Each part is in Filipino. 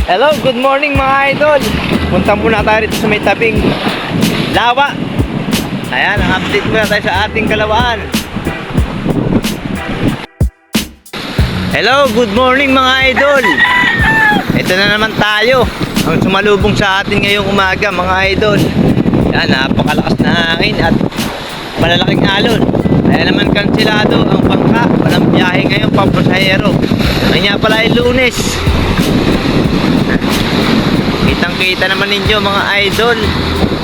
Hello, good morning mga idol. Punta muna tayo rito sa may tabing lawa. Ayan, ang update muna tayo sa ating kalawaan. Hello, good morning mga idol. Ito na naman tayo. Ang sumalubong sa atin ngayong umaga mga idol. Ayan, napakalakas na hangin at malalaking alon. Kaya naman kansilado ang bangka. Walang biyahe ngayon pampasahero. Ngayon pala ay Lunes. Kitang-kita naman ninyo mga idol,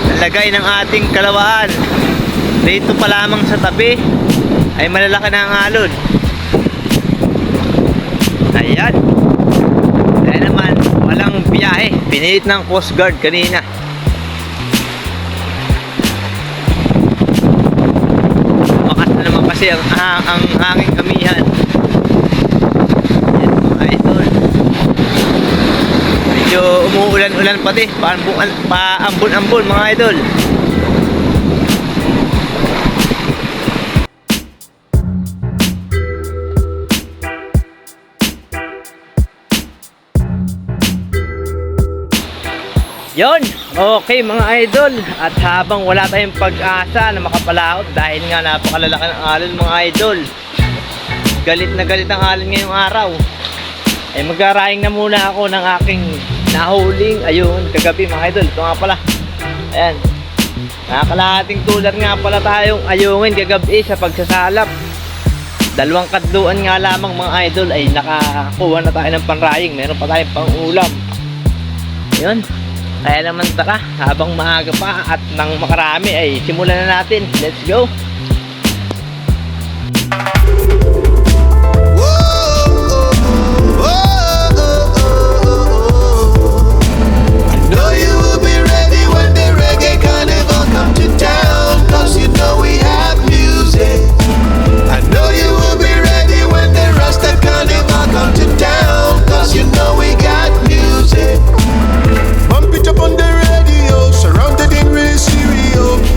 nalagay ng ating kalawaan. Dito pa lamang sa tabi ay malalaki na ang alon. Ayan. Kaya naman walang biyahe. Pinilit ng Coast Guard kanina. Makas na naman kasi ang hanging kamihan. Ayan mga idol. Medyo umuulan-ulan pati, paambon-ambon mga idol. Yon, okay mga idol. At habang wala tayong pag-asa na makapalaot dahil nga napakalalaki ng alon mga idol, galit na galit ang alon ngayong araw, ay magraraing na muna ako ng aking nahuling ayun kagabi mga idol. Ito nga pala, ayan, nakakalahating tular nga pala tayong ayungin kagabi sa pagsasalap. Dalawang kadluan nga lamang mga idol ay nakakuha na tayo ng panraying. Meron pa tayong pang ulam. Ayun, kaya naman tara, habang maaga pa at nang makarami ay simulan na natin. Let's go.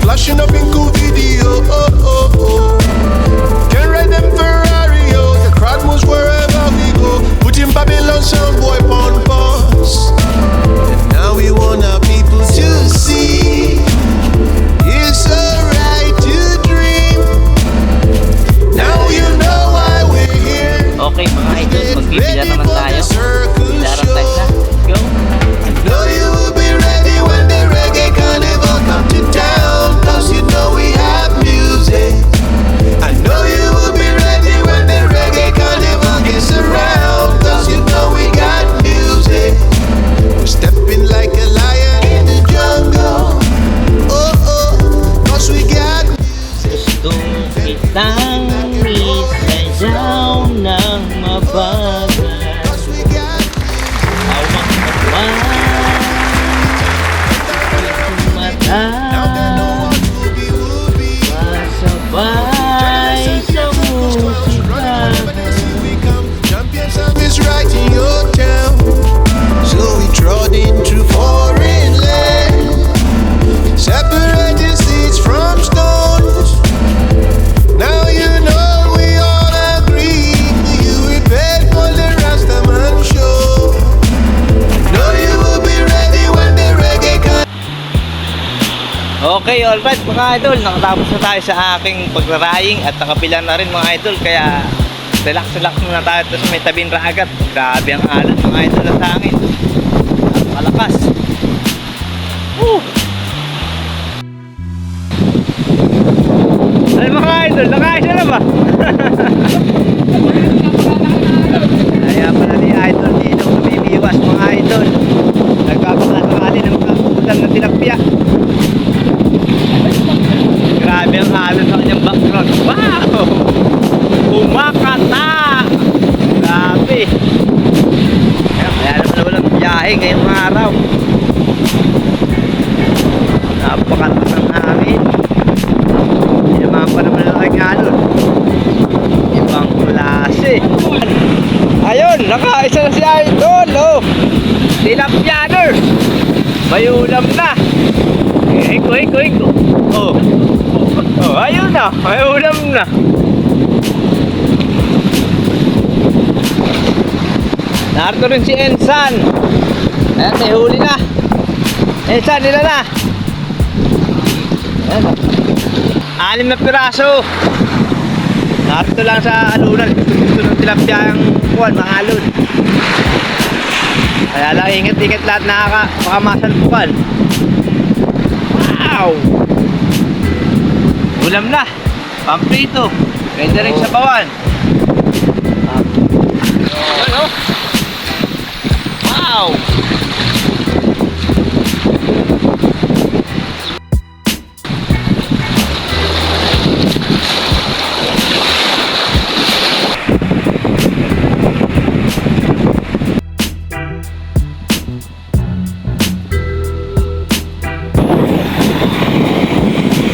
Flashing up in cool video, Can't ride them Ferrari, the crowd moves wherever we go. Putting Babylon some boy on bus. And now we want our people to see it's alright to dream. Now you know why we're here. Okay mga idol, magbibila naman tayo. Bilaran tayo na. Let's go. I know you will be ready when the reggae carnival come to town. Cause you know we have music. I know you will be ready when the reggae carnival gets around. Cause you know we got music. We're stepping like a lion in the jungle. Cause we got music. Gusto kitang isayaw ng mabagal. Cause we got Awang kawan, mata, now they know what whoopie. masabay sa musika. Champion sound is right in your town. So we trod into foreign land, separating seeds from stones. Now you know we all agree. You prepared for the Rastaman show. Know you will be ready when the reggae comes. Okay, alright mga idol, nakatapos na tayo sa aking pagraraying at nakapila na rin mga idol. Kaya relax muna tayo sa may tabing ragat. Grabe ang alon mga idol at hangin. Malakas. Ay mga idol, nakain na ba? Kaya pala ni idol dito kumimiwas mga idol. Nagkakasakali ng ulam ng tilapia. Grabe ang alon sa kanyang background. Wow! Umakata! Grabe! Kaya naman walang biyahe ngayong araw. Napakalakas ng hangin. Hindi naman pa naman ang alon. Ibang klase. Ayun! Nakaisa na si Idol! Oh! Tilapyaner! May ulam na! Eko. Oh, ayun na. May ulam na. Narito rin si Ensan. Ayan, may huli na. Isa, nila na. Ayan, 6 na piraso. Narito lang sa alunan. Gusto ng tilapia ang kuwan, mahalon. Kaya lang ingat-ingat lahat makamasalpukan. Wow! Ulam na. Pamprito. Pwede rin sa bawan. Ano? Wow!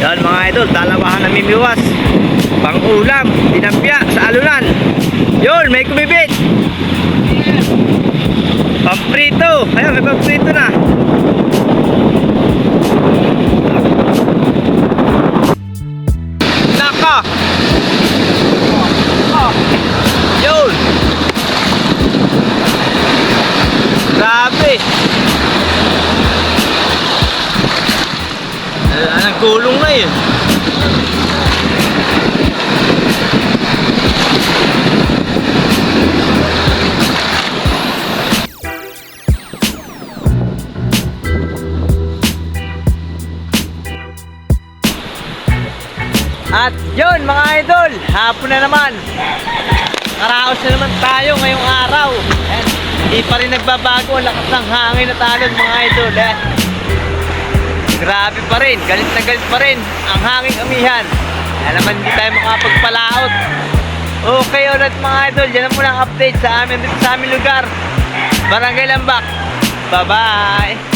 Yan mga idol, dalawahan na mimiwas. Pang-ulam, tinapya sa alunan. Yun, may kumibit. Pamprito. Ayun, may pamprito na. Naka. Yun. Grabe. Nagkulong na yun. At yun mga idol, hapon na naman. Karaos na naman tayo ngayong araw. Ayan, hindi pa rin nagbabago ang lakas ng hangin at alon mga idol. Grabe pa rin, galit na galit pa rin ang hangin amihan. Kaya naman hindi tayo makapagpalaot. Okay ulit mga idol, yan ang muna ang update sa amin dito sa aming lugar, Barangay Lambak. Bye bye.